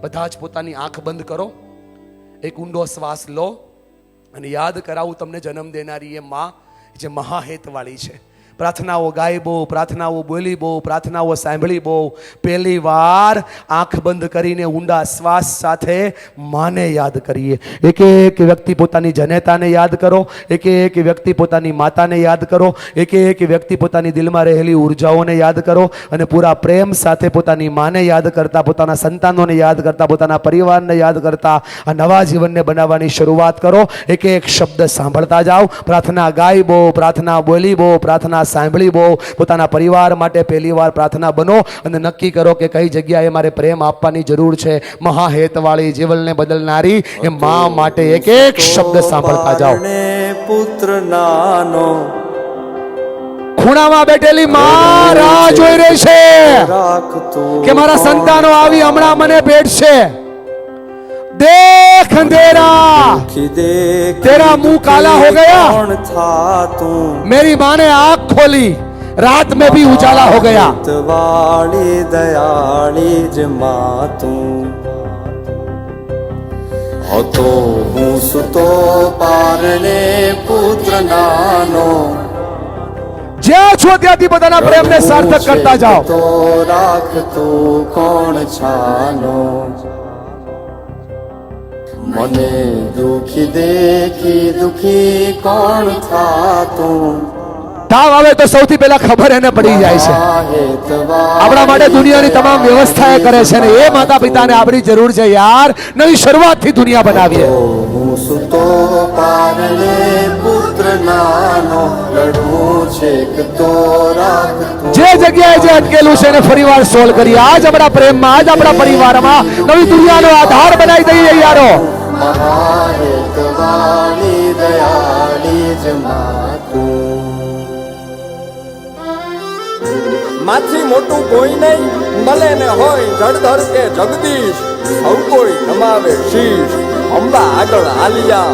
બધા જ પોતાની આંખ બંધ કરો, એક ઊંડો શ્વાસ લો અને યાદ કરાવું તમને જન્મ દેનારી એ માં જે મહાહેતવાળી છે. પ્રાર્થનાઓ ગાઈ બહુ, પ્રાર્થનાઓ બોલી બહુ, પ્રાર્થનાઓ સાંભળી બહુ. પહેલી વાર આંખ બંધ કરીને ઊંડા શ્વાસ સાથે માને યાદ કરીએ. એક એક વ્યક્તિ પોતાની જનેતાને યાદ કરો, એક એક વ્યક્તિ પોતાની માતાને યાદ કરો, એક એક વ્યક્તિ પોતાની દિલમાં રહેલી ઉર્જાઓને યાદ કરો અને પૂરા પ્રેમ સાથે પોતાની માને યાદ કરતા, પોતાના સંતાનોને યાદ કરતા, પોતાના પરિવારને યાદ કરતા આ નવા જીવનને બનાવવાની શરૂઆત કરો. એક એક શબ્દ સાંભળતા જાઓ. પ્રાર્થના ગાઈ બહુ, પ્રાર્થના બોલી બહુ, પ્રાર્થના સાંભળી બહુ. પોતાના પરિવાર માટે પહેલી વાર પ્રાર્થના બનો અને નક્કી કરો કે કઈ જગ્યાએ મારે પ્રેમ આપવાની જરૂર છે. મહાહેતવાળી, જીવનને બદલનારી એ માં માટે એક એક શબ્દ સાંભળતા જાઓ. પુત્ર નાનો ખૂણામાં બેઠેલી માં રાહ જોઈ રહી છે કે મારા સંતાનો આવી હમણાં મને ભેટશે. देख अंधेरा तेरा मुंह काला हो गया, मेरी माँ ने आँख खोली, रात में भी उजाला हो गया. वाली दयाली ज माँ तू हो तो हूँ सुतो पारणे पुत्र नानो. જ્યાં છો ત્યાંથી પોતાના પ્રેમને સાર્થક કરતા જાઓ. તો રાખ તું કોણ છાનો, મને દુખી દેખી દુખી કોણ થાતું. તાવ આવે તો સૌથી પહેલા ખબર એને પડી જાય છે. આપણા માટે દુનિયાની તમામ વ્યવસ્થા એ કરે છે ને એ માતા પિતાને આપણી જરૂર છે યાર. નવી શરૂઆતથી દુનિયા બનાવીએ. હું સુતો પારણે પુત્ર નાનો, લડવું છે કે તો રાખતું. જે જગ્યાએ જે અટકેલું છે એને ફરીવાર સોલ્વ કરીએ. આજ આપણા પ્રેમમાં, આજ આપણા પરિવારમાં નવી દુનિયાનો આધાર બનાવી દઈએ યારો. મહાહેતવાળી દયાળી જ માતું. માથી મોટું કોઈ નહીં, મળે ને હોય જળધર કે જગદીશ, સૌ કોઈ નમાવે શીશ, અંબા આગળ આલિયા.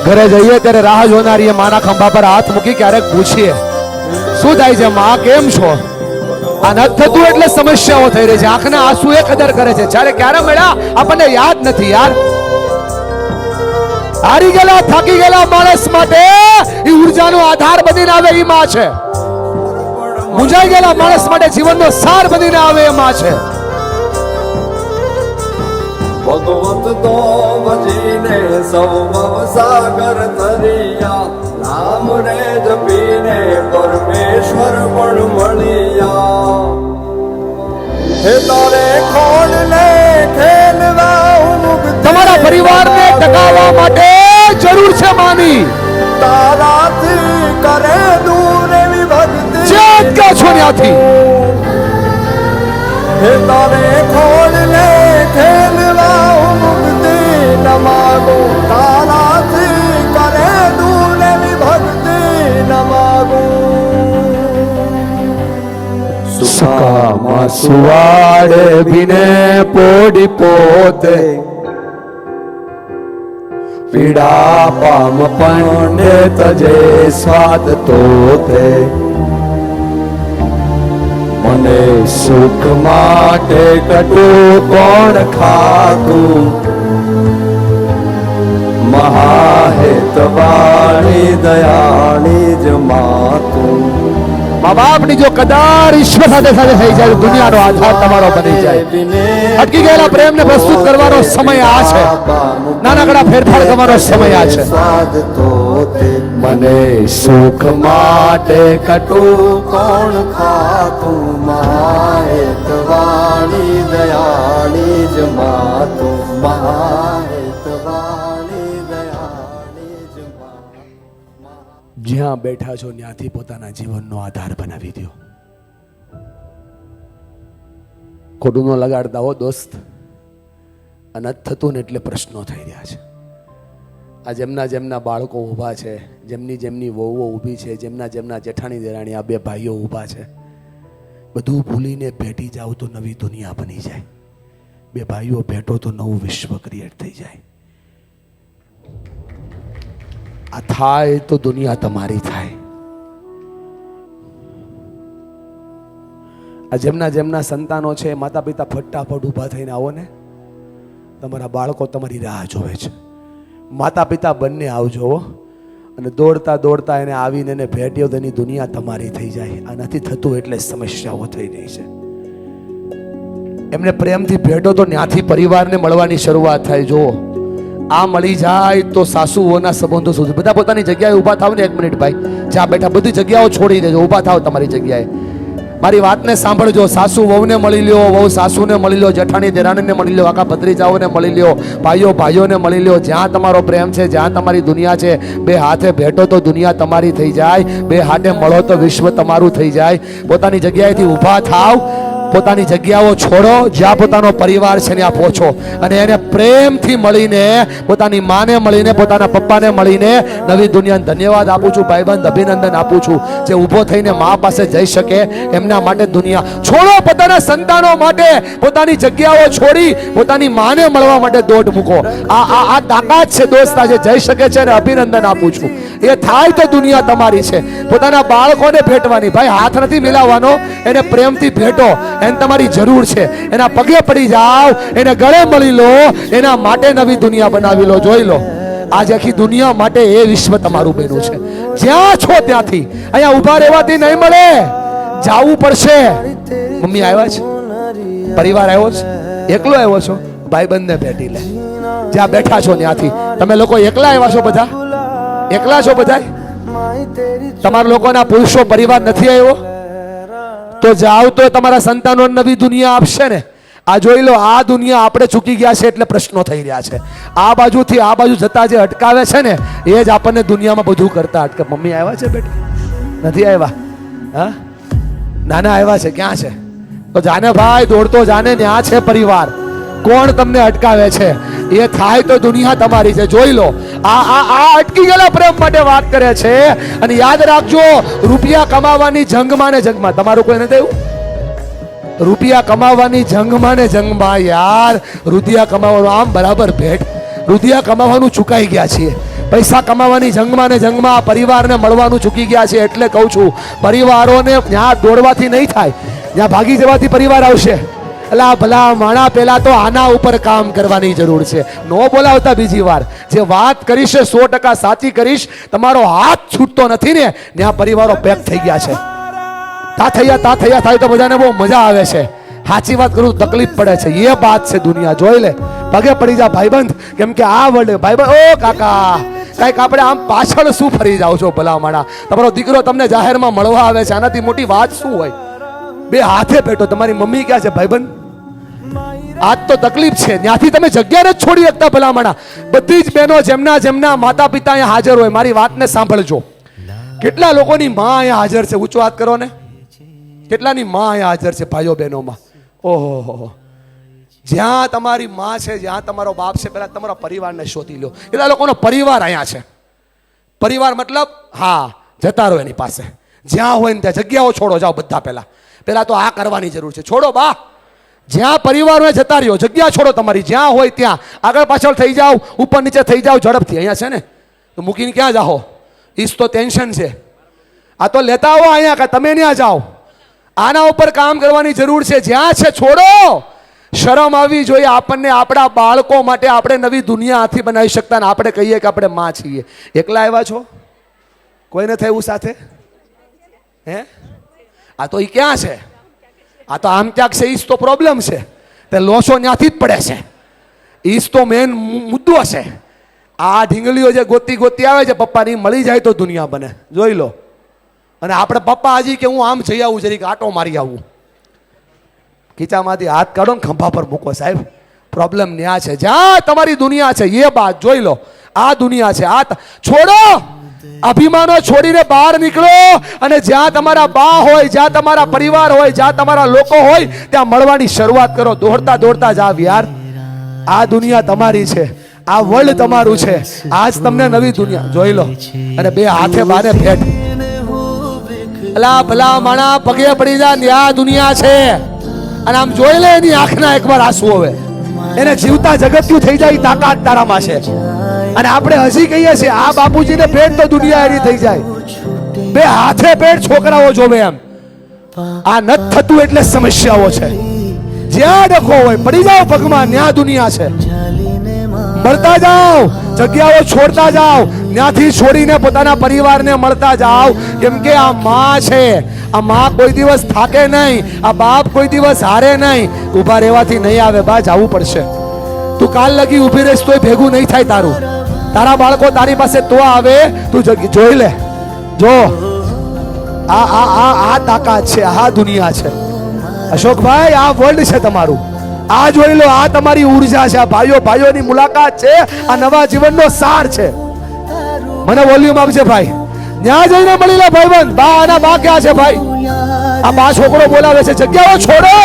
ઘરે જઈએ ત્યારે રાહ જોનારી માના ખંભા પર હાથ મૂકી ક્યારેક પૂછીએ શું થાય છે માં, કેમ છો? આ નથી થતું એટલે સમસ્યાઓ થઈ રહી છે. આંખના આંસુ એ કદર કરે છે. જ્યારે ક્યારે મળ્યા આપણને યાદ નથી યાર. હારી ગયેલા, થાકી ગયેલા માણસ માટે એ ઉર્જાનો આધાર બનીને આવે એ માં છે. મૂંઝાઈ ગયેલા માણસ માટે જીવનનો સાર બનીને આવે એ માં છે. ભગવત તો ભજીને સૌ સાગર તરિયા, નામ રે જપીને પરમેશ્વર પણ મળ્યા. હે તારે ખોડ ને ખેલવા તમારા પરિવારને ટકાવવા માટે જરૂર છે માની. તારાથી કરે દૂર એવી ભક્તિ, જે અટકા છો ત્યાંથી. હે તારે ખોડ ને ખેલવા મુક્તિ ન માગો, તારાથી કરે દૂર એવી ભક્તિ ન માગો. સુકામાં સુવાડે ભીને પોડી પોતે, પીડા પામ પંડે તજે સ્વાદ તોતે. મને સુખ માટે કટું કોણ ખાતું, મહાહેતવાળી દયાળી જ માતું. મા બાપની જો કદાર ઈશ્વર સાથે સાથે થઈ જાય, દુનિયાનો આધાર તમારો બની જાય. અટકી ગયેલા પ્રેમને પ્રસ્તુત કરવાનો સમય આ છે. નાનકડા ફેરફાર કરવાનો સમય આ છે. મને સુખ માટે કટું કોણ ખાતું, મહાહેતવાળી દયાળી જ માતું. મહાહેતવાળી દયાળી જ માતું. જ્યાં બેઠા છો ત્યાંથી પોતાના જીવનનો આધાર બનાવી દો. ખોટું ન લગાડતા હો દોસ્ત. અને થતું ને એટલે પ્રશ્નો થઈ રહ્યા છે. આ જેમના જેમના બાળકો ઊભા છે, જેમની જેમની વહુઓ ઊભી છે, જેમના જેમના જેઠાણી દેરાણી આ બે ભાઈઓ ઊભા છે, બધું ભૂલીને ભેટી જાવ તો નવી દુનિયા બની જાય. બે ભાઈઓ ભેટો તો નવું વિશ્વ ક્રિએટ થઈ જાય. આ થાય તો દુનિયા તમારી થાય. આ જેમના જેમના સંતાનો છે માતા પિતા ફટાફટ ઊભા થઈને આવો ને, તમારા બાળકો તમારી રાહ જોવે છે. માતા પિતા બંને આવજો હો. અને દોડતા દોડતા એને આવીને એને ભેટ્યો તો એની દુનિયા તમારી થઈ જાય. આ નથી થતું એટલે સમસ્યાઓ થઈ રહી છે. એમને પ્રેમથી ભેટો તો ત્યાંથી પરિવારને મળવાની શરૂઆત થાય. જુઓ, આ મળી જાય તો સાસુઓના સંબંધો સુધી બધા પોતાની જગ્યાએ ઊભા થાવ ને. 1 મિનિટ ભાઈ, જ્યાં બેઠા બધી જગ્યાઓ છોડી દેજો, ઊભા થાવ તમારી જગ્યાએ. મારી વાતને સાંભળજો. સાસુ વહુને મળી લ્યો, વહુ સાસુને મળી લ્યો, જેઠાણી દેરાણીને મળી લ્યો, આખા ભત્રીજાઓને મળી લ્યો, ભાઈઓ ભાઈઓને મળી લ્યો. જ્યાં તમારો પ્રેમ છે, જ્યાં તમારી દુનિયા છે, બે હાથે ભેટો તો દુનિયા તમારી થઈ જાય. બે હાથે મળો તો વિશ્વ તમારું થઈ જાય. પોતાની જગ્યાએથી ઊભા થાવ, પોતાની જગ્યાઓ છોડો, જ્યાં પોતાનો પરિવાર છે ત્યાં પહોંચો અને એને પ્રેમથી મળીને, પોતાની માને મળીને, પોતાના પપ્પાને મળીને નવી દુનિયાને ધન્યવાદ આપું છું. ભાઈબંધ અભિનંદન આપું છું જે ઊભો થઈને મા પાસે જઈ શકે. એમના માટે દુનિયા છોડો, પોતાના સંતાનો માટે પોતાની જગ્યાઓ છોડી પોતાની માને મળવા માટે દોડ મૂકો. આ તાકાત છે દોસ્ત, આજે જઈ શકે છે અને અભિનંદન આપું છું. એ થાય તો દુનિયા તમારી છે. પોતાના બાળકોને ભેટવાની, ભાઈ હાથ નથી મિલાવવાનો, એને પ્રેમથી ભેટો. એને તમારી જરૂર છે. એના પગે પડી જાઓ, એને ગળે મળી લો, એના માટે નવી દુનિયા બનાવી લો. જોઈ લો, આજે આખી દુનિયા માટે એ વિશ્વ તમારું બન્યું છે. જ્યાં છો ત્યાંથી, અહીંયા ઊભા રહેવાથી નહીં મળે, જાવું પડશે. મમ્મી આવ્યા છે, પરિવાર આવ્યો છે, એકલો આવ્યો છો, ભાઈબંધને ભેટી લે. જ્યાં બેઠા છો ત્યાંથી. તમે લોકો એકલા આવ્યા છો? બધા એકલા છો? બધા તમારા લોકોના પુરુષો પરિવાર નથી આવ્યો? તો જાવ તો તમારા સંતાનો નવી દુનિયા આપશે ને. આ જોઈ લો, આ દુનિયા આપણે ચૂકી ગયા છે એટલે પ્રશ્નો થઈ રહ્યા છે. આ બાજુથી આ બાજુ જતા જે અટકાવે છે ને, એ જ આપણને દુનિયામાં બધું કરતા અટકે. મમ્મી આવ્યા છે બેટા? નથી આવ્યા? હા, નાના આવ્યા છે. ક્યાં છે? તો જાને ભાઈ, દોડતો જાને, ત્યાં છે પરિવાર. કોણ તમને અટકાવે છે? એ થાય તો દુનિયા તમારી છે. જોઈ લો, આ અટકી ગયેલા પ્રેમ માટે વાત કરે છે. અને યાદ રાખજો, રૂપિયા કમાવાની જંગમાં ને જંગમાં, તમારું કોઈ નથી એવું? રૂપિયા કમાવાની જંગમાં ને જંગમાં, યાર રૂપિયા કમાવાનું આમ બરાબર ભેટ. રૂપિયા કમાવાનું ચૂકાઈ ગયા છીએ. પૈસા કમાવાની જંગમાં ને જંગમાં પરિવારને મળવાનું ચૂકી ગયા છે. એટલે કહું છું, પરિવારોને ત્યાં દોડવાથી નહીં થાય, ત્યાં ભાગી જવાથી પરિવાર આવશે. એટલે ભલા માણા, પેલા તો આના ઉપર કામ કરવાની જરૂર છે. નો બોલાવતા બીજી વાર. જે વાત કરીશ 100% સાચી કરીશ. તમારો હાથ છૂટતો નથી ને, ત્યાં પરિવારો પેક થઈ ગયા છે. તા થયા થાય તો બધાને બહુ મજા આવે છે. સાચી વાત કરું, તકલીફ પડે છે. એ વાત છે દુનિયા. જોઈ લે, પગે પડી જા ભાઈબંધ. કેમ કે આ વર્લ્ડ ભાઈબંધ, ઓ કાકા, કઈક આપણે આમ પાછળ શું ફરી જાવ છો ભલા માણા? તમારો દીકરો તમને જાહેરમાં મળવા આવે છે, આનાથી મોટી વાત શું હોય? બે હાથે ભેટો. તમારી મમ્મી ક્યાં છે ભાઈબંધ? આજ તો તકલીફ છે. ત્યાંથી તમે જગ્યા જ છોડી શકતા ભલા માણા. બધી જ બહેનો જેમના માતા પિતા અહીંયા હાજર હોય, મારી વાતને સાંભળજો. કેટલા લોકોની માં અહીંયા હાજર છે? ઊંચો હાથ કરો ને. કેટલાની માં અહીંયા હાજર છે ભાઈઓ બહેનોમાં? ઓહો, જ્યાં તમારી માં છે, જ્યાં તમારો બાપ છે, પહેલા તમારા પરિવારને શોધી લો. કેટલા લોકોનો પરિવાર અહીંયા છે? પરિવાર મતલબ હા, જતા રહો એની પાસે. જ્યાં હોય ને ત્યાં જગ્યાઓ છોડો, જાઓ બધા. પહેલા તો આ કરવાની જરૂર છે. છોડો બા, જ્યાં પરિવાર હોય જતા રહ્યો, જગ્યા છોડો તમારી. જ્યાં હોય ત્યાં આગળ પાછળ થઈ જાઓ, ઉપર નીચે થઈ જાઓ ઝડપથી. અહીંયા છે ને તો મૂકીને ક્યાં જાઓ? ઈસ તો ટેન્શન છે. આ તો લેતા આવો અહીંયા, કે તમે ત્યાં જાઓ. આના ઉપર કામ કરવાની જરૂર છે. જ્યાં છે છોડો. શરમ આવી જોઈએ આપણને. આપણા બાળકો માટે આપણે નવી દુનિયા હાથી બનાવી શકતા ને આપણે કહીએ કે આપણે માં છીએ. એકલા આવ્યા છો? કોઈને થયું સાથે? હે? આ તો એ ક્યાં છે? આ તો આમ ક્યાંક છે. ઈજ તો પ્રોબ્લેમ છે. તે લોસો ત્યાંથી જ પડે છે. ઈજ તો મેન મુદ્દો છે. આ ઢીંગલીઓ જે ગોતી આવે છે પપ્પાની, મળી જાય તો દુનિયા બને. જોઈ લો. અને આપણે પપ્પા હજી કે હું આમ જઈ આવું, જરીક આટો મારી આવું. ખીચામાંથી હાથ કાઢો ને ખંભા પર મૂકો સાહેબ. પ્રોબ્લેમ ન્યા છે. જ્યાં તમારી દુનિયા છે એ બાદ જોઈ લો. આ દુનિયા છે. આ છોડો, અભિમાનો છોડીને બહાર નીકળો. અને જ્યાં તમારા બા હોય, જ્યાં તમારા પરિવાર હોય, જ્યાં તમારા લોકો હોય, ત્યાં મળવાની શરૂઆત કરો. દોડતા દોડતા જાવ યાર. આ દુનિયા તમારી છે. આ વર્લ્ડ તમારું છે. આજ તમને નવી દુનિયા જોઈ લો. અને બે હાથે બારે ભેટ. અલા ભલા માણા, પગે પડી જા. આ દુનિયા છે. અને આમ જોઈ લે એની આંખના એકવાર આંસુ હવે. એને જીવતા જગત્યું થઈ જાય તાકાત તારામાં છે. અને આપણે હજી કહીએ છીએ આ બાપુજીને ભેટ તો દુનિયા એની થઈ જાય. બે હાથે ભેટ છોકરાઓ જોવે એમ. આ નથી થતું એટલે સમસ્યાઓ છે. જ્યાં ડખો હોય પડી જાઓ પગમાં, ન્યા દુનિયા છે. મળતા જાઓ, જગ્યાઓ છોડતા જાઓ, ત્યાંથી છોડીને પોતાના પરિવારને મળતા જાઓ. કેમ કે આ માં છે, આ માં કોઈ દિવસ થાકે નહીં, આ બાપ કોઈ દિવસ હારે નહીં. ઊભા રહેવાથી નહીં આવે બા, જવું પડશે. તું કાલ લગી ઊભી રહીશ તોય ભેગું નહીં થાય તારું. તારા બાળકો તારી પાસે તો આવે, તું જોઈ લે. જો આ તાકાત છે, આ દુનિયા છે. અશોકભાઈ, આ વર્લ્ડ છે તમારું. આ જોઈ લો, આ તમારી ઉર્જા છે. આ ભાઈઓની મુલાકાત છે, આ નવા જીવનનો સાર છે. મને વોલ્યુમ આપજે ભાઈ, ત્યાં જઈને મળી લે ભાઈબંધ. બા અને બા ક્યાં છે ભાઈ? આ બા છોકરો બોલાવે છે, જગ્યાઓ છોડો.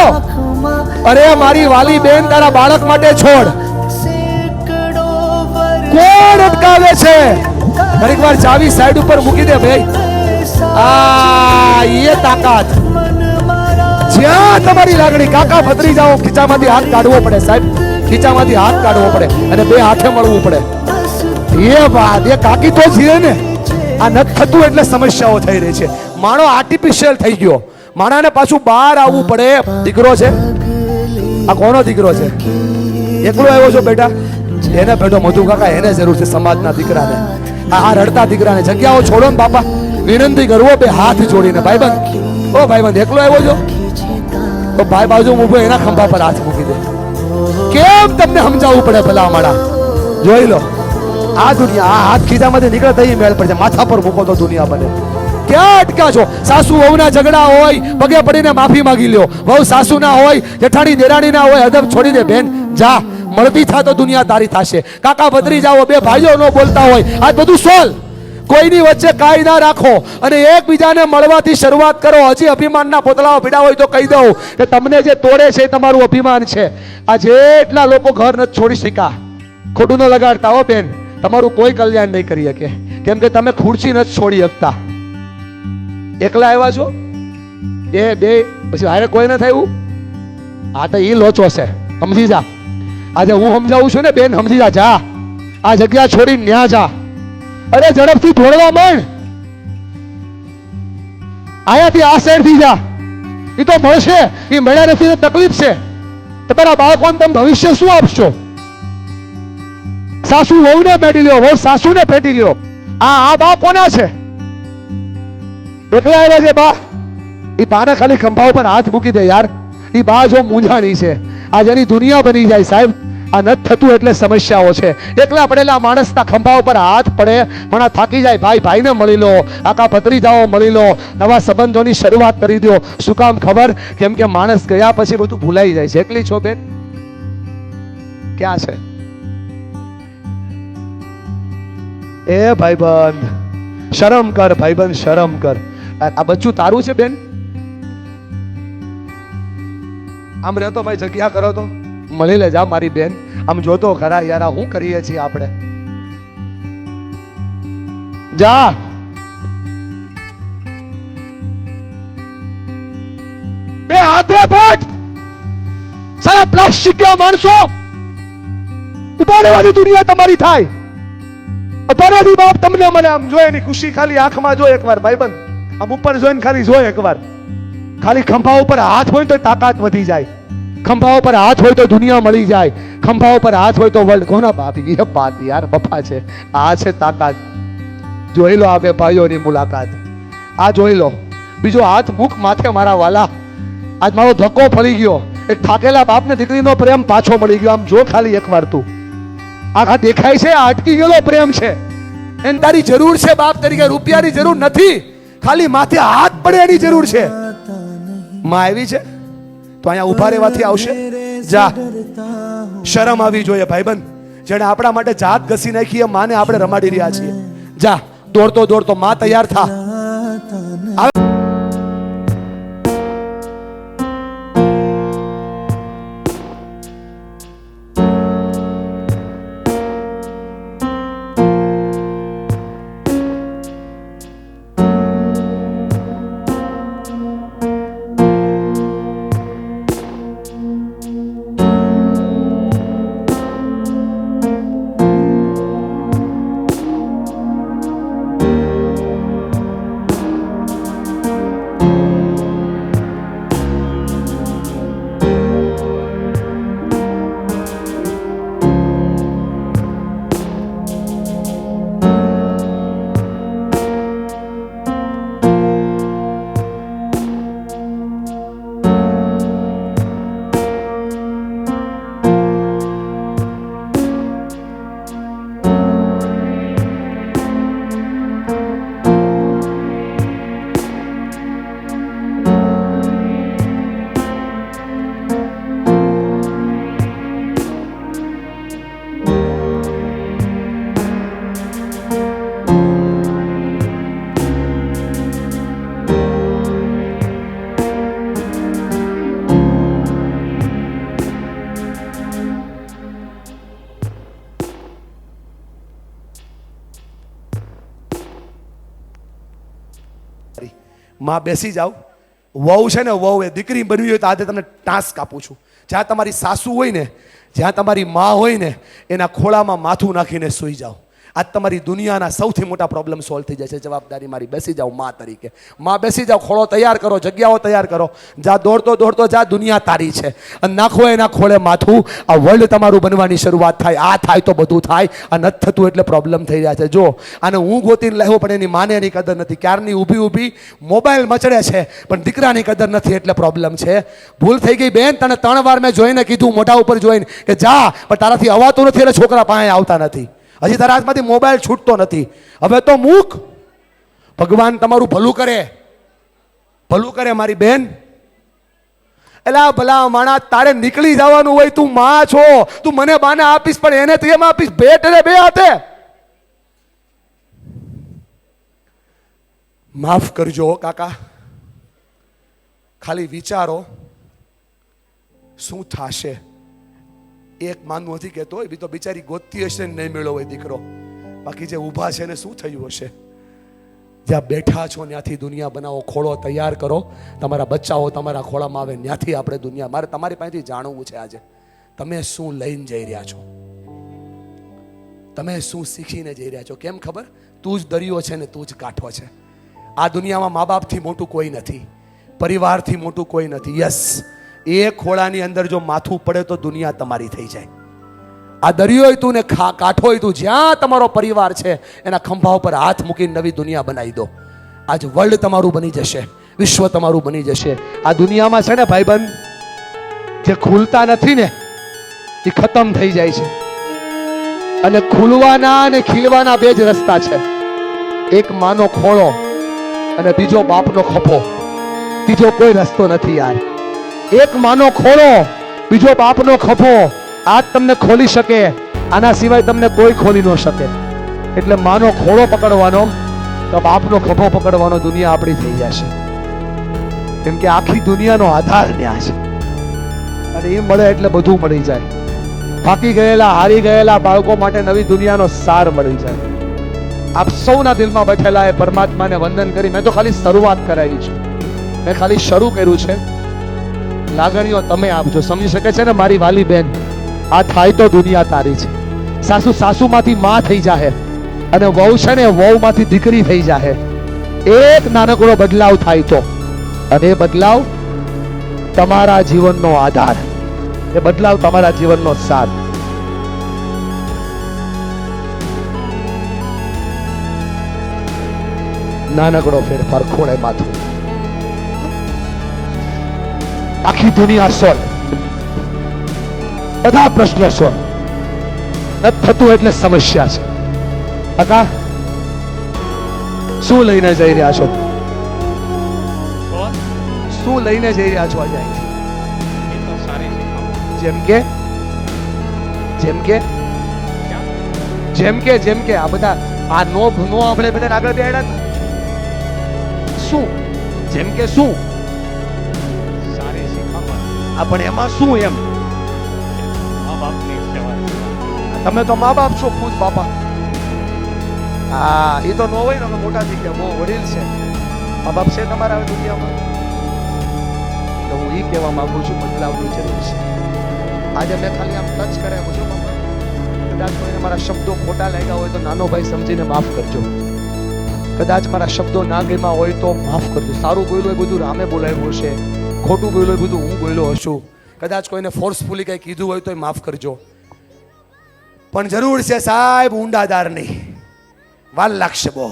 અરે મારી વાલી બેન, તારા બાળક માટે છોડ. કોણ અટકાવે છે? ઘણીક વાર ચાવી સાઈડ ઉપર મૂકી દે ભાઈ. એ તાકાત. જ્યાં તમારી લાગણી, કાકા ભત્રી જાઓ, ખીચામાંથી હાથ કાઢવો પડે સાહેબ, ખીચામાંથી હાથ કાઢવો પડે અને બે હાથે મળવું પડે. એ વાત, એ કાકી તો જીવે ને. આ નથી થતું એટલે સમસ્યાઓ થઈ રહી છે. માણો આર્ટિફિશિયલ થઈ ગયો. માણાને પાછું બહાર આવવું પડે. દીકરો છે, આ કોનો દીકરો છે? એકલો આવ્યો છો બેટા? એને બેઠો મધુ કાકા, એને જરૂર છે સમાજના દીકરાને, આ રડતા દીકરાને. જગ્યાઓ છોડો ને બાપા, વિનંતી કરવો બે હાથ જોડીને. ભાઈબંધ, ઓ ભાઈબંધ, એકલો આવ્યો છો તો ભાઈ બાજુ ઊભો એના ખંભા પર હાથ મૂકી દે. કેમ તમને સમજાવવું પડે ભલા માળા? જોઈ લો, આ દુનિયા, આ હાથ ખીચામાંથી નીકળે તો મેળ પડશે. માથા પર મૂકો તો દુનિયા બને. ક્યાં અટકા છો? સાસુ વહુના ઝઘડા હોય, પગે પડીને માફી માંગી લ્યો. વહુ સાસુ ના હોય, જેઠાણી દેરાણી ના હોય, અદબ છોડી દે બેન, જા. મળતી થા તો દુનિયા તારી થશે. કાકા ભત્રી જાઓ, બે ભાઈઓ ન બોલતા હોય, આ બધું સોલ્વ. કોઈની વચ્ચે કાંઈ ના રાખો અને એકબીજાને મળવાથી શરૂઆત કરો. હજી અભિમાનના પોતળાઓ પીડા હોય તો કહી દઉં કે તમને જે તોડે છે એ તમારું અભિમાન છે. આ જેટલા લોકો ઘર નથી છોડી શક્યા, ખોટું ન લગાડતા હો બેન, તમારું કોઈ કલ્યાણ નહીં કરી શકે. કેમ કે તમે ખુરશી નથી છોડી શકતા. એકલા આવ્યા છો, એ બે પછી હારે કોઈ ન થયું. આ તો એ લોચો છે, સમજી જા. આજે હું સમજાવું છું ને બેન, સમજી જા. જા, આ જગ્યા છોડી ન્યા જા. અરે ઝડપથી દોડવા માંડ. આયાથી આ સાઈડ થી જા. એ તો મળશે, એ મળ્યા નથી તો તકલીફ છે. તમારા બાળકોને તમે ભવિષ્ય શું આપશો? સાસુ વહુને પેટી લ્યો, વહુ સાસુને પેટી લ્યો. આ બા કોના છે? એકલા આવ્યા છે બા. એ બાને ખાલી ખંભા ઉપર હાથ મૂકી દે યાર. એ બા જો મૂંઝાણી છે. આ જેની દુનિયા બની જાય સાહેબ, આ નથી થતું એટલે સમસ્યાઓ છે. એકલા પડેલા માણસના ખંભા ઉપર હાથ પડે, પણ આ થાકી જાય. ભાઈ ભાઈને મળી લો, કાકા ભત્રીજાઓ મળી લો, નવા સંબંધોની શરૂઆત કરી દો. શું કામ ખબર? કેમ કે માણસ ગયા પછી બધું ભૂલાઈ જાય છે. એકલી છો બેન? ક્યાં છે? એ ભાઈબંધ, શરમ કર ભાઈબંધ, શરમ કર. આ બચ્ચું તારું છે બેન? આમ રહેતો ભાઈ, જગ્યા કરો તો મળી લે. જા મારી બેન, આમ જોતો ખરા યાર, શું કરીએ છીએ આપણે. જા. બે હાથે પટ. સારા પ્લાસ્ટિક માણસો ઉભા રહેવાની દુનિયા તમારી થાય. અપારાથી બાપ તમને મને આમ જોઈ એની ખુશી ખાલી આંખમાં જો એકવાર ભાઈબંધ, આમ ઉપર જોઈને ખાલી જો એકવાર. ખાલી ખંભા ઉપર હાથ હોય તો તાકાત વધી જાય. ખંભા ઉપર હાથ હોય તો દુનિયા મળી જાય. ખંભા ઉપર હાથ હોય તો વર્લ્ડ. કોના બાપ? એ બાત યાર, બફા છે. આ છે તાકાત. જોઈ લો આ બે ભાઈઓની મુલાકાત. આ જોઈ લો. બીજો હાથ મુખ માથે મારા વાલા. આજ મારો ધક્કો ફરી ગયો. એક થાકેલા બાપને દીકરીનો પ્રેમ પાછો મળી ગયો. આમ જો ખાલી એકવાર તું. આ દેખાય છે, આ અટકી ગયેલો પ્રેમ છે. એને તારી જરૂર છે બાપ તરીકે. રૂપિયાની જરૂર નથી, ખાલી માથે હાથ પડે એની જરૂર છે. માં આવી છે તો અહીંયા ઉભા રહેવાથી આવશે. જા. શરમ આવી જોઈએ ભાઈબંધ. જેને આપણા માટે જાત ઘસી નાખી એ માને આપણે રમાડી રહ્યા છીએ. જા, દોડતો દોડતો માં તૈયાર થા. માં બેસી જાઓ. વહુ છે ને, વહુ એ દીકરી બનવી હોય તો આજે તમને ટાસ્ક આપું છું. જ્યાં તમારી સાસુ હોય ને, જ્યાં તમારી માં હોય ને, એના ખોળામાં માથું નાખીને સૂઈ જાઓ. આજ તમારી દુનિયાના સૌથી મોટા પ્રોબ્લેમ સોલ્વ થઈ જશે. જવાબદારી મારી, બેસી જાઓ માં તરીકે. માં બેસી જાઓ, ખોળો તૈયાર કરો, જગ્યાઓ તૈયાર કરો. જા દોડતો દોડતો જા, દુનિયા તારી છે. અને નાખો એના ખોળે માથું. આ વર્લ્ડ તમારું બનવાની શરૂઆત થાય. આ થાય તો બધું થાય. આ નથી થતું એટલે પ્રોબ્લેમ થઈ રહ્યા છે. જો આને હું ગોતીને લાવ્યો, પણ એની માને એની કદર નથી. ક્યારની ઊભી ઊભી મોબાઈલ મચડે છે, પણ દીકરાની કદર નથી એટલે પ્રોબ્લેમ છે. ભૂલ થઈ ગઈ બેન, તને 3 વાર મેં જોઈને કીધું, મોઢા ઉપર જોઈને કે જા, પણ તારાથી અવાતું નથી એટલે છોકરા પાસે આવતા નથી. હજી તારા હાથમાંથી મોબાઈલ છૂટતો નથી. હવે તો મૂક. ભગવાન તમારું ભલું કરે, ભલું કરે મારી બેન. એલા ભલા માણા, તારે નીકળી જવાનું હોય. તું માં છો, તું મને બાને આપીશ, પણ એને તું એમ આપીશ. ભેટ રે બે હાથે. માફ કરજો કાકા. ખાલી વિચારો શું થશે. એક માનવું નથી કહેતો, એ બી તો બિચારી ગોતતી હશે ને નહીં મેળો હોય દીકરો. બાકી જે ઊભા છે ને શું થયું હશે. જ્યાં બેઠા છો ત્યાંથી દુનિયા બનાવો. ખોળો તૈયાર કરો, તમારા બચ્ચાઓ તમારા ખોળામાં આવે, ત્યાંથી આપણે દુનિયા. મારે તમારી પાસેથી જાણવું છે આજે, તમે શું લઈને જઈ રહ્યા છો, તમે શું શીખીને જઈ રહ્યા છો. કેમ ખબર? તું જ દરિયો છે ને તું જ કાંઠો છે. આ દુનિયામાં મા બાપથી મોટું કોઈ નથી, પરિવારથી મોટું કોઈ નથી. યસ, એ ખોળાની અંદર જો માથું પડે તો દુનિયા તમારી થઈ જાય. આ દરિયો તું ને કાંઠો તું, જ્યાં તમારો પરિવાર છે એના ખંભા ઉપર હાથ મૂકીને નવી દુનિયા બનાવી દો. આજ વર્લ્ડ તમારું બની જશે, વિશ્વ તમારું બની જશે. આ દુનિયામાં છે ને ભાઈબંધ, જે ખુલતા નથી ને એ ખતમ થઈ જાય છે. અને ખુલવાના અને ખીલવાના બે જ રસ્તા છે. એક માનો ખોળો અને બીજો બાપનો ખભો. ત્રીજો કોઈ રસ્તો નથી યાર. એક માનો ખોળો, બીજો બાપનો ખભો. આ તમને ખોલી શકે, આના સિવાય તમને કોઈ ખોલી ન શકે. એટલે માનો ખોળો પકડવાનો તો બાપનો ખભો પકડવાનો. દુનિયા આપણી થઈ જશે. કેમ કે આખી દુનિયાનો આધાર ન્યા છે. અને એ મળે એટલે બધું મળી જાય. થાકી ગયેલા, હારી ગયેલા બાળકો માટે નવી દુનિયાનો સાર મળી જાય. આપ સૌના દિલમાં બેઠેલા એ પરમાત્માને વંદન કરી. મેં તો ખાલી શરૂઆત કરાવી છે, મેં ખાલી શરૂ કર્યું છે. લાગણીઓ તમે આપજો. સમજી શકે છે ને મારી વાલી બેન, આ થાય તો દુનિયા તારી છે. સાસુ સાસુમાંથી માં થઈ જાહે, અને વહુ છે ને વહુમાંથી દીકરી થઈ જાહે. એક નાનકડો બદલાવ થાય તો, અને એ બદલાવ તમારા જીવનનો આધાર, એ બદલાવ તમારા જીવનનો સાર. નાનકડો ફેરફાર, ખોળે માથું, આખી દુનિયા સોલ્વ. બધા પ્રશ્નો સોલ્વ. નથી થતું એટલે સમસ્યા છે. કાકા શું લઈને જઈ રહ્યા છો? શું લઈને જઈ રહ્યા છો આજે? જેમ કે જેમ કે જેમ કે જેમ કે આ બધા આ નો આપણે બધા આગળ બેઠા. શું જેમ કે શું? સારી શીખામણ. આપણે એમાં શું એમ? મા બાપની સેવા. તમે તો મા બાપ છો ખુદ બાપા. હા, એ તો ન હોય ને, અમે મોટા થઈ ગયા, બહુ વડીલ છે. મા બાપ છે તમારા દુનિયામાં. તો હું એ કહેવા માંગુ છું, બદલાવની જરૂર છે. આજે મેં ખાલી આમ ટચ કર્યા છું બાપા. કદાચ કોઈને મારા શબ્દો ખોટા લાગ્યા હોય તો નાનો ભાઈ સમજીને માફ કરજો. કદાચ મારા શબ્દો ના ગમ્યા હોય તો માફ કરજો. સારું બોલ્યું હોય બધું રામે બોલાવ્યું હશે, ખોટું બોલ્યું હોય બધું હું બોલ્યો હશું. કદાચ કોઈને ફોર્સફુલી કંઈ કીધું હોય તો માફ કરજો. પણ જરૂર છે સાહેબ ઊંડાદાર નહીં, વાર લાગશે બહુ.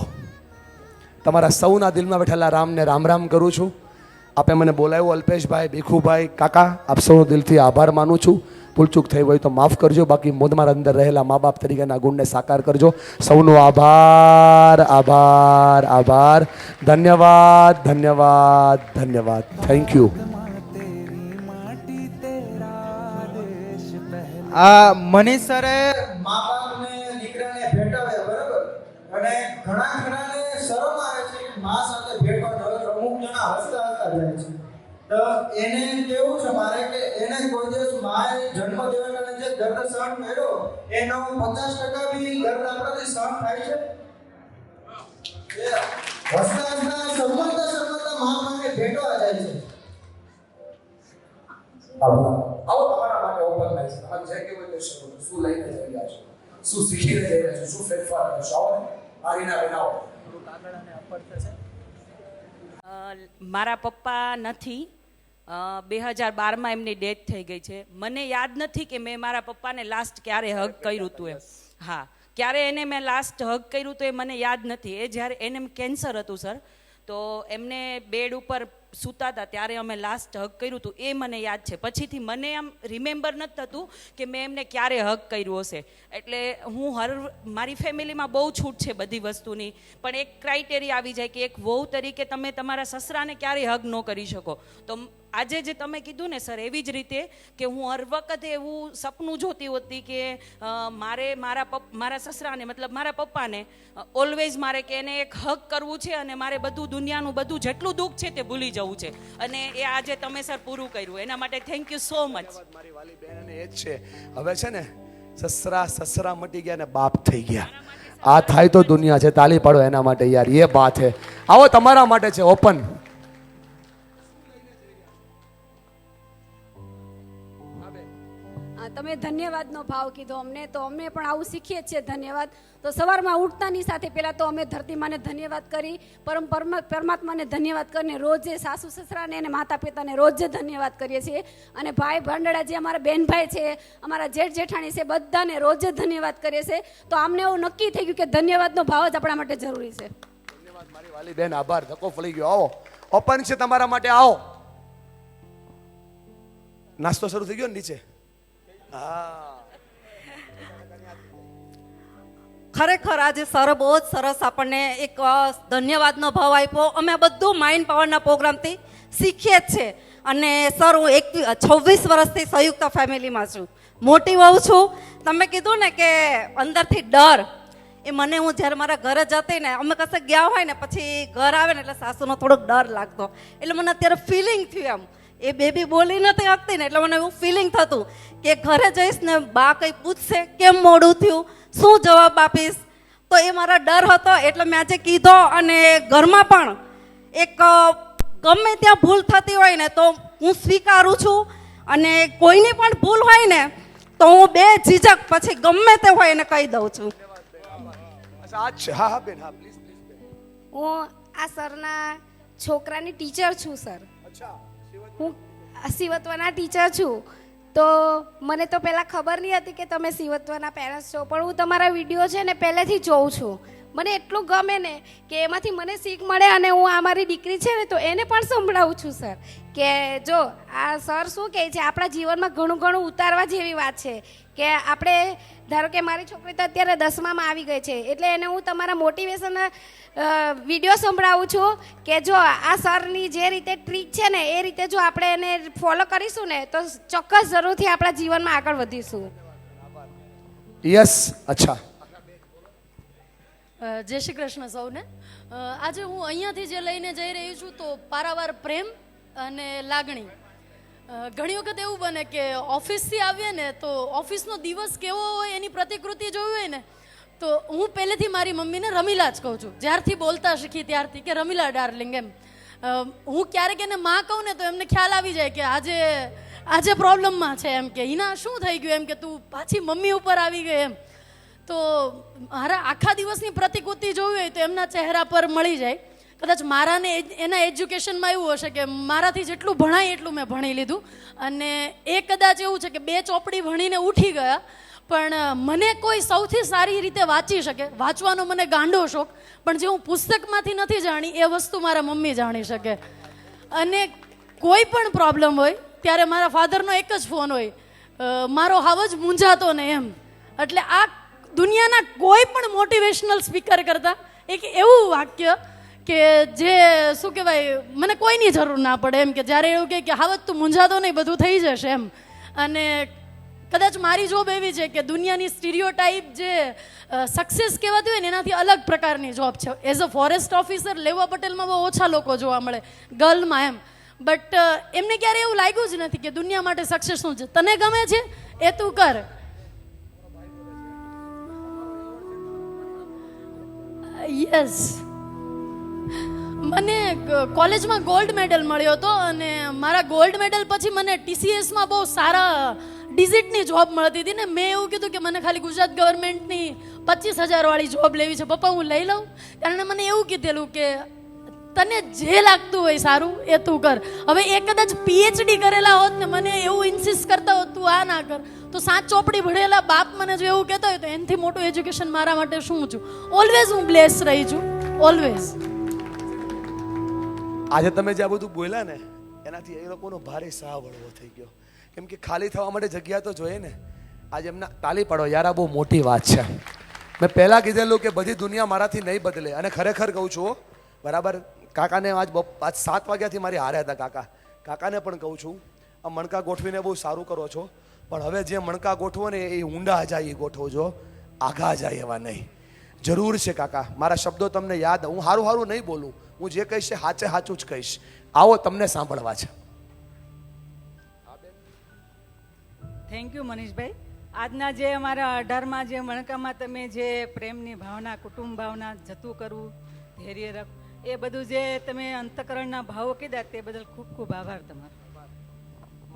તમારા સૌના દિલમાં બેઠેલા રામને રામ રામ કરું છું. આપે મને બોલાવ્યું અલ્પેશભાઈ, ભીખુભાઈ, કાકા, આપ સૌનો દિલથી આભાર માનું છું. ભૂલચૂક થઈ હોય તો માફ કરજો. બાકી મારા અંદર રહેલા મા બાપ તરીકેના ગુણને સાકાર કરજો. સૌનો આભાર, આભાર, આભાર. ધન્યવાદ, ધન્યવાદ, ધન્યવાદ. Thank you. આ મનીષ સરે મા બાપને દીકરાને ભેટાવે બરાબર, અને ઘણા ખરાને શરમ આવે છે કે મા સાથે ભેટવાનો. અમુક જણા હસતા હસતા જાય છે. તો એને કેવું છે મારે કે એને કોઈ દિવસ માએ જન્મ દેવાના જે દર્દ સહન કર્યો એનો 50% બી દર્દ આપણાથી સહન થાય છે. હસતા હસતા શરમાતા શરમાતા મા પાસે ભેટવા જાય છે. આવો તમારા માટે ઓપન થાય છે. તમારે જે કેવું હોય તે શકો છો. શું લઈને જઈ રહ્યા છો, શું શીખીને જઈ રહ્યા છો, શું ફેરફાર કરશો? આવો ને આરીના બનાવો. થોડુંક આગળ અને અપર થશે. મારા પપ્પા નથી. 2012માં એમની ડેથ થઈ ગઈ છે. મને યાદ નથી કે મેં મારા પપ્પાને લાસ્ટ ક્યારે હગ કર્યું હતું એમ. હા, ક્યારે એને મેં લાસ્ટ હગ કર્યું હતું એ મને યાદ નથી. એ જ્યારે એને કેન્સર હતું સર, તો એમને બેડ ઉપર સૂતા હતા ત્યારે અમે લાસ્ટ હગ કર્યું હતું એ મને યાદ છે. પછીથી મને આમ રિમેમ્બર નથી થતું કે મેં એમને ક્યારે હગ કર્યું હશે. એટલે મારી ફેમિલીમાં બહુ છૂટ છે બધી વસ્તુની, પણ એક ક્રાઇટેરિયા આવી જાય કે એક વહુ તરીકે તમે તમારા સસરાને ક્યારેય હગ ન કરી શકો. તો આજે જે તમે કીધું ને સર, એવી જ રીતે કે હું હર વખતે એવું સપનું જોતી હોતી કે મારે મારા સસરાને મતલબ મારા પપ્પાને ઓલવેઝ મારે કે એને એક હગ કરવું છે અને મારે બધું દુનિયાનું બધું જેટલું દુઃખ છે તે ભૂલી જવું છે. અને એ આજે તમે સર પૂરું કર્યું, એના માટે થેન્ક યુ સો મચ. મારી વાલી બહેન અને એ જ છે. હવે છે ને સસરા મટી ગયા ને બાપ થઈ ગયા. આ થાય તો દુનિયા છે. તાલી પાડો એના માટે યાર, એ બાત છે. આવો તમારા માટે છે ઓપન. તમે ધન્યવાદનો ભાવ કીધો અમને, તો અમે પણ આવું શીખીએ છીએ ધન્યવાદ. તો સવારમાં ઉઠતાની સાથે પહેલાં તો અમે ધરતીમાને ધન્યવાદ કરી, પરમાત્માને ધન્યવાદ કરીને રોજે સાસુ સસરાને અને માતા પિતાને રોજે ધન્યવાદ કરીએ છીએ. અને ભાઈ ભાંડડા જે અમારા બેનભાઈ છે, અમારા જેઠ જેઠાણી છે, બધાને રોજે ધન્યવાદ કરીએ છીએ. તો આમને એવું નક્કી થઈ ગયું કે ધન્યવાદનો ભાવ જ આપણા માટે જરૂરી છે. ધન્યવાદ મારી વાલી બેન, આભાર. ધક્કો ફળી ગયો. આવો ઓપન છે તમારા માટે. આવો, નાસ્તો શરૂ થઈ ગયો ને નીચે? ખરેખર આજે સર બહુ જ સરસ આપણને એક ધન્યવાદનો ભાવ આપ્યો. અમે બધું માઇન્ડ પાવરના પ્રોગ્રામથી શીખીએ જ છે. અને સર, હું 26 વર્ષથી સંયુક્ત ફેમિલીમાં છું, મોટી વહુ છું. તમે કીધું ને કે અંદરથી ડર, એ મને હું જ્યારે મારા ઘરે જતી ને, અમે કશે ગયા હોય ને પછી ઘર આવે ને એટલે સાસુનો થોડોક ડર લાગતો. એટલે મને અત્યારે ફિલિંગ થયું એમ, એ બેબી બોલી નથી શકતી ને એટલે મને એવું ફિલિંગ થતું કે ઘરે જઈશ ને બા કંઈ પૂછશે કેમ મોડું થયું, શું જવાબ આપીશ. તો એ મારા ડર હતો એટલે મેં આજે કીધો. અને ઘરમાં પણ એક ગમે ત્યાં ભૂલ થતી હોય ને તો હું સ્વીકારું છું. અને કોઈની પણ ભૂલ હોય ને તો હું બે ઝીઝક પછી ગમે તે હોય એને કહી દઉં છું. હું આ સરના છોકરાની ટીચર છું સર. હું સિવત્વના ટીચર છું. તો મને તો પહેલાં ખબર નહીં હતી કે તમે સિવત્વના પેરેન્ટ્સ છો, પણ હું તમારા વિડીયો છે ને પહેલેથી જોઉં છું. મને એટલું ગમે ને કે એમાંથી મને શીખ મળે. અને હું આ મારી દીકરી છે ને તો એને પણ સંભળાવું છું સર કે જો આ સર શું કહે છે, આપણા જીવનમાં ઘણું ઘણું ઉતારવા જેવી વાત છે. કે આપણે ધારો કે મારી છોકરી તો અત્યારે 10મામાં આવી ગઈ છે, એટલે એને હું તમારા મોટિવેશન વિડીયો સંભળાવું છું કે જો આ સરની જે રીતે ટ્રીક છે ને એ રીતે જો આપણે એને ફોલો કરીશું ને તો ચોક્કસ જરૂરથી આપણા જીવનમાં આગળ વધીશું. યસ. અચ્છા, જય શ્રી કૃષ્ણ સૌને. આજે હું અહીંયાથી જે લઈને જઈ રહી છું તો પારાવાર પ્રેમ અને લાગણી. ઘણી વખત એવું બને કે ઓફિસથી આવીએ ને તો ઓફિસનો દિવસ કેવો હોય એની પ્રતિકૃતિ જોવી હોય ને તો હું પહેલેથી મારી મમ્મીને રમીલા જ કહું છું. જ્યારથી બોલતા શીખી ત્યારથી કે રમીલા ડાર્લિંગ એમ. હું ક્યારેક એને માં કહું ને તો એમને ખ્યાલ આવી જાય કે આજે પ્રોબ્લેમમાં છે એમ, કે હિના શું થઈ ગયું એમ, કે તું પાછી મમ્મી ઉપર આવી ગઈ એમ. તો મારા આખા દિવસની પ્રતિકૃતિ જોવી હોય તો એમના ચહેરા પર મળી જાય. કદાચ મારાને એના એજ્યુકેશનમાં એવું હશે કે મારાથી જેટલું ભણાય એટલું મેં ભણી લીધું. અને એ કદાચ એવું છે કે 2 ચોપડી ભણીને ઉઠી ગયા, પણ મને કોઈ સૌથી સારી રીતે વાંચી શકે, વાંચવાનો મને ગાંડો શોખ, પણ જે હું પુસ્તકમાંથી નથી જાણી એ વસ્તુ મારા મમ્મી જાણી શકે. અને કોઈ પણ પ્રોબ્લેમ હોય ત્યારે મારા ફાધરનો એક જ ફોન હોય, મારો હાવ જ મૂંઝાતો ને એમ. એટલે આ દુનિયાના કોઈ પણ મોટિવેશનલ સ્પીકર કરતાં એક એવું વાક્ય કે જે શું કહેવાય, મને કોઈની જરૂર ના પડે એમ, કે જ્યારે એવું કહે કે હાવત તું મૂંઝાતો નહીં, બધું થઈ જશે એમ. અને કદાચ મારી જોબ એવી છે કે દુનિયાની સ્ટીરિયોટાઈપ જે સક્સેસ કહેવાતી હોય ને એનાથી અલગ પ્રકારની જોબ છે. એઝ અ ફોરેસ્ટ ઓફિસર લેવા પટેલમાં બહુ ઓછા લોકો જોવા મળે ગર્લમાં એમ. બટ એમને ક્યારે એવું લાગ્યું જ નથી કે દુનિયા માટે સક્સેસ શું છે. તને ગમે છે એ તું કર. યસ. મને કોલેજમાં ગોલ્ડ મેડલ મળ્યો હતો અને મારા ગોલ્ડ મેડલ પછી મને TCSમાં બહુ સારા ડિજિટની જોબ મળતી હતી ને મેં એવું કીધું કે મને ખાલી ગુજરાત ગવર્મેન્ટની 25,000 વાળી જોબ લેવી છે. પપ્પા હું લઈ લઉં? કારણ મને એવું કીધેલું કે તને જે લાગતું હોય સારું એ તું કર. હવે એ કદાચ PhD કરેલા હોત ને મને એવું ઇન્સિસ્ટ કરતા હોત તું આ ના કર, તો 7 ચોપડી ભણેલા બાપ મને જો એવું કહેતા હોય તો એનાથી મોટું એજ્યુકેશન મારા માટે શું છું. ઓલવેઝ હું બ્લેસ રહી છું, ઓલવેઝ. આજે તમે જે આ બધું બોલ્યા ને એનાથી એ લોકોનો ભારે સાહ વળવો થઈ ગયો. કેમ કે ખાલી થવા માટે જગ્યા તો જોઈએ ને. આજે એમના તાલી પાડો યાર, આ બહુ મોટી વાત છે. મેં પહેલાં કીધેલું કે બધી દુનિયા મારાથી નહીં બદલે, અને ખરેખર કહું છું બરાબર. કાકાને આજ 7 વાગ્યાથી મારી હારે હતા. કાકાને પણ કહું છું આ મણકા ગોઠવીને બહુ સારું કરો છો, પણ હવે જે મણકા ગોઠવો ને એ ઊંડા જાય એ ગોઠવજો, આઘા જાય એવા નહીં. જરૂર છે કાકા, મારા શબ્દો તમને યાદ. હું સારું નહીં બોલું, હું જે કહીશ સાચું જ કહીશ. આવો, તમને સાંભળવા છે. થેન્ક યુ મનીષભાઈ. આજના જે અમારા 18માં જે મણકામાં તમે જે પ્રેમની ભાવના, કુટુંબ ભાવના, જતું કરવું, ધૈર્ય રાખ, એ બધું જે તમે અંતકરણના ભાવો કીધા તે બદલ ખૂબ ખૂબ આભાર તમારો.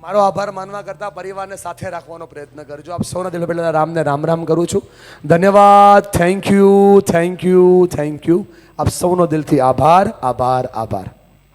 મારો આભાર માનવા કરતા પરિવારને સાથે રાખવાનો પ્રયત્ન કરજો. આપ સૌના દિલ પહેલા રામને રામ કરું છું. ધન્યવાદ. Thank you. આપ સૌનો દિલથી આભાર.